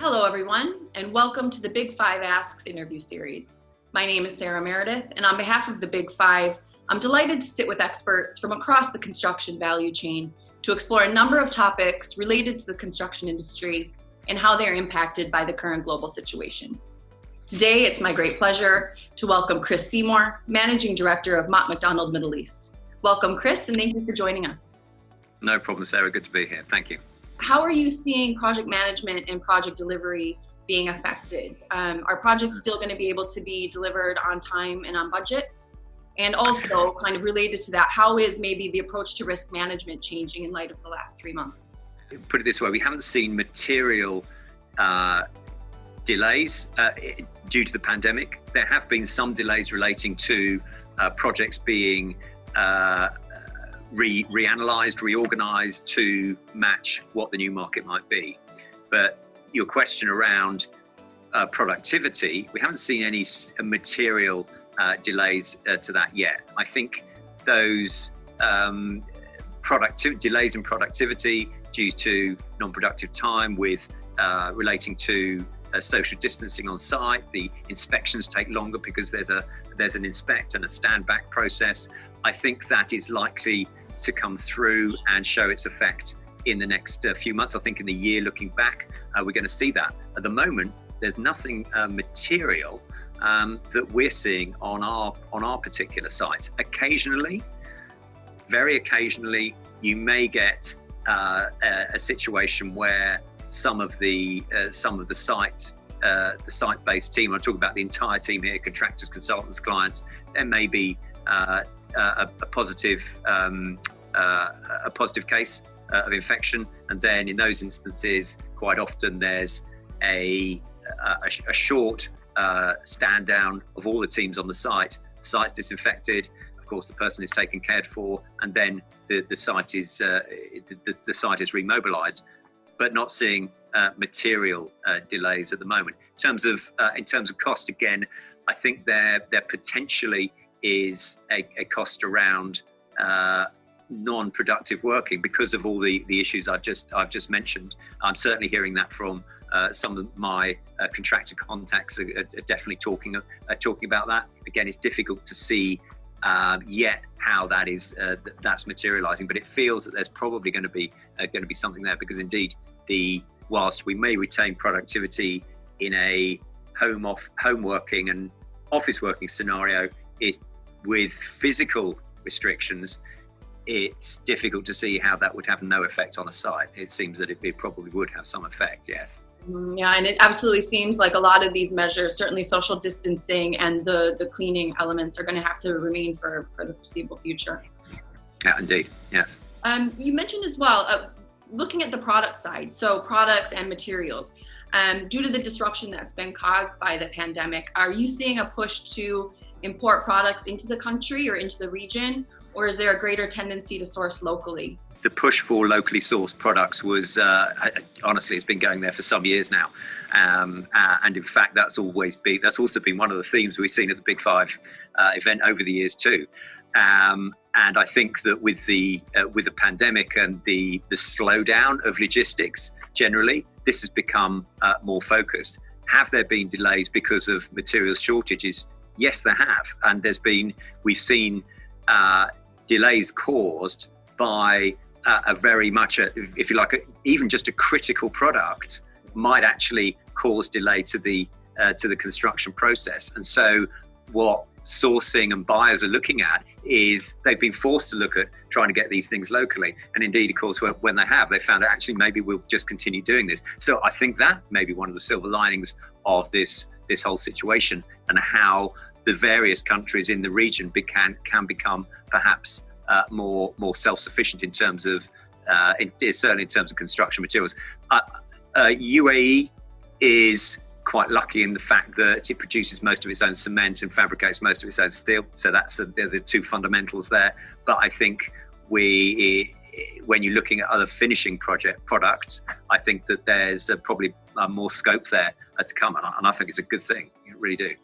Hello everyone, and welcome to the Big Five Asks interview series. My name is Sarah Meredith, and on behalf of the Big Five, I'm delighted to sit with experts from across the construction value chain to explore a number of topics related to the construction industry and how they're impacted by the current global situation. Today, it's my great pleasure to welcome Chris Seymour, Managing Director of Mott MacDonald Middle East. Welcome, Chris, and thank you for joining us. No problem, Sarah. Good to be here. Thank you. How are you seeing project management and project delivery being affected? Are projects still going to be able to be delivered on time and on budget? And also, kind of related to that, how is maybe the approach to risk management changing in light of the last 3 months? Put it this way, we haven't seen material delays due to the pandemic. There have been some delays relating to projects being reanalyzed, reorganized to match what the new market might be. But your question around productivity, we haven't seen any material delays to that yet. I think those delays in productivity due to non-productive time with relating to social distancing on site, the inspections take longer because there's an inspect and a stand back process. I think that is likely to come through and show its effect in the next few months. I think in the year looking back, we're going to see that. At the moment, there's nothing material that we're seeing on our particular sites. Occasionally, very occasionally, you may get a situation where some of the site-based team, I'm talking about the entire team here, contractors, consultants, clients, there may be a positive case of infection, and then in those instances, quite often there's a short stand down of all the teams on the site. Site's disinfected. Of course, the person is taken care for, and then the site is remobilized. But not seeing material delays at the moment. In terms of cost, again, I think there potentially is a cost around non-productive working because of all the issues I've just mentioned. I'm certainly hearing that from some of my contractor contacts are definitely talking about that. Again, it's difficult to see yet how that's materializing, but it feels that there's probably going to be something there, because indeed whilst we may retain productivity in a home working and office working scenario, is with physical restrictions, it's difficult to see how that would have no effect on a site. It seems that it probably would have some effect, yes. Yeah, and it absolutely seems like a lot of these measures, certainly social distancing and the cleaning elements, are going to have to remain for the foreseeable future. Yeah, indeed, yes. You mentioned as well, looking at the product side, so products and materials, due to the disruption that's been caused by the pandemic, are you seeing a push to import products into the country or into the region, or is there a greater tendency to source locally? The push for locally sourced products was, honestly, it's been going there for some years now. And in fact, that's also been one of the themes we've seen at the Big Five event over the years too. And I think that with the pandemic and the slowdown of logistics generally, this has become more focused. Have there been delays because of materials shortages? Yes, there have. And we've seen delays caused by if you like, even just a critical product might actually cause delay to the construction process. And so what sourcing and buyers are looking at is they've been forced to look at trying to get these things locally. And indeed, of course, when they found out actually maybe we'll just continue doing this. So I think that may be one of the silver linings of this whole situation, and how the various countries in the region can become perhaps more self-sufficient in terms of certainly in terms of construction materials. UAE is quite lucky in the fact that it produces most of its own cement and fabricates most of its own steel. So that's the two fundamentals there. But I think when you're looking at other finishing products, I think that there's probably more scope there to come, and I think it's a good thing. I really do.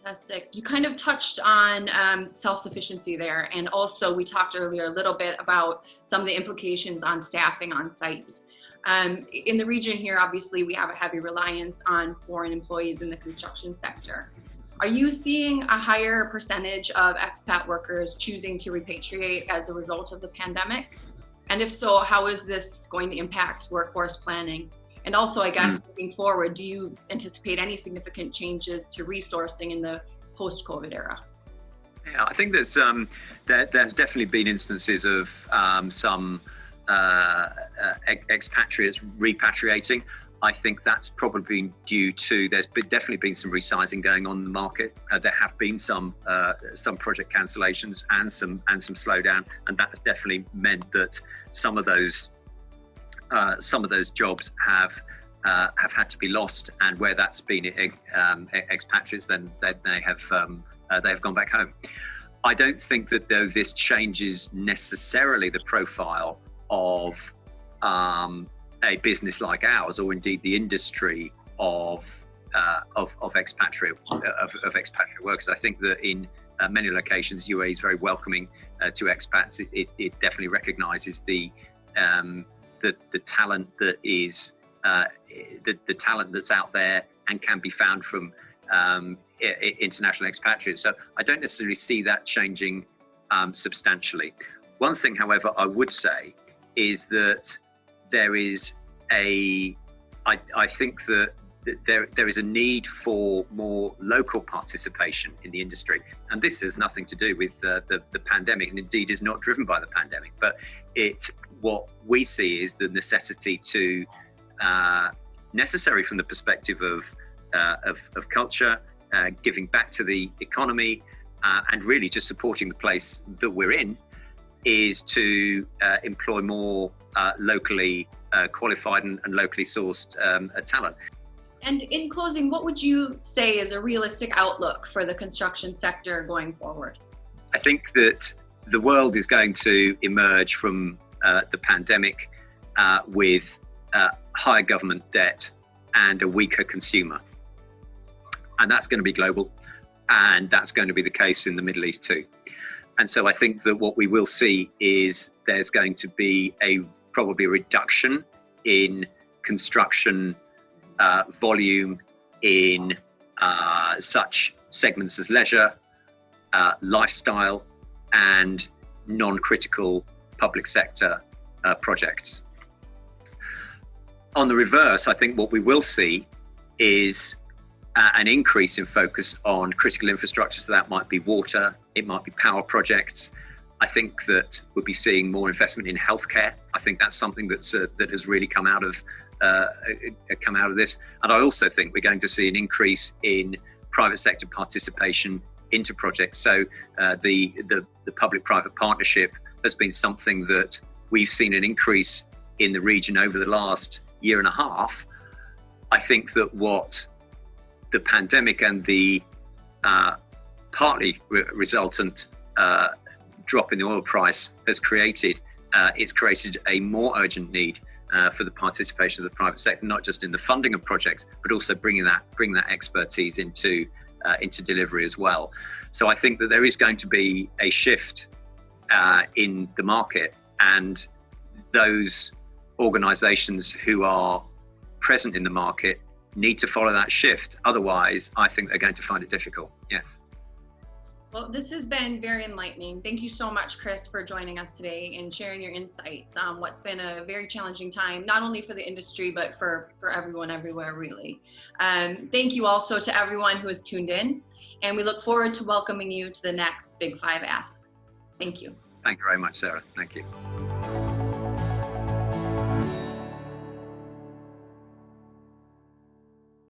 Fantastic. You kind of touched on self-sufficiency there, and also we talked earlier a little bit about some of the implications on staffing on site. In the region here, obviously, we have a heavy reliance on foreign employees in the construction sector. Are you seeing a higher percentage of expat workers choosing to repatriate as a result of the pandemic? And if so, how is this going to impact workforce planning? And also, I guess, moving forward, do you anticipate any significant changes to resourcing in the post-COVID era? Yeah, I think there's definitely been instances of some expatriates repatriating. I think that's probably been due to definitely been some resizing going on in the market. There have been some project cancellations and some slowdown, and that has definitely meant that some of those jobs have had to be lost, and where that's been expatriates, then they have gone back home. I don't think that though this changes necessarily the profile of a business like ours, or indeed the industry of expatriate workers. I think that in many locations, UAE is very welcoming to expats. It definitely recognises the talent that is the talent that's out there and can be found from international expatriates. So I don't necessarily see that changing substantially. One thing, however, I would say is that there is I think that there is a need for more local participation in the industry, and this has nothing to do with the pandemic, and indeed is not driven by the pandemic. But what we see is the necessity to necessary from the perspective of culture, giving back to the economy, and really just supporting the place that we're in, is to employ more locally qualified and locally sourced talent. And in closing, what would you say is a realistic outlook for the construction sector going forward? I think that the world is going to emerge from the pandemic with higher government debt and a weaker consumer. And that's going to be global, and that's going to be the case in the Middle East too. And so I think that what we will see is there's going to be probably a reduction in construction volume in such segments as leisure, lifestyle, and non-critical public sector projects. On the reverse, I think what we will see is an increase in focus on critical infrastructure. So that might be water, it might be power projects. I think that we'll be seeing more investment in healthcare. I think that's something that has really come out of this. And I also think we're going to see an increase in private sector participation into projects. So the public-private partnership has been something that we've seen an increase in the region over the last year and a half. I think that what the pandemic and the partly resultant drop in the oil price has created, it's created a more urgent need for the participation of the private sector, not just in the funding of projects, but also bring that expertise into delivery as well. So I think that there is going to be a shift in the market, and those organizations who are present in the market need to follow that shift. Otherwise, I think they're going to find it difficult. Yes. Well, this has been very enlightening. Thank you so much, Chris, for joining us today and sharing your insights on what's been a very challenging time, not only for the industry, but for everyone everywhere, really. Thank you also to everyone who has tuned in, and we look forward to welcoming you to the next Big Five Asks. Thank you. Thank you very much, Sarah. Thank you.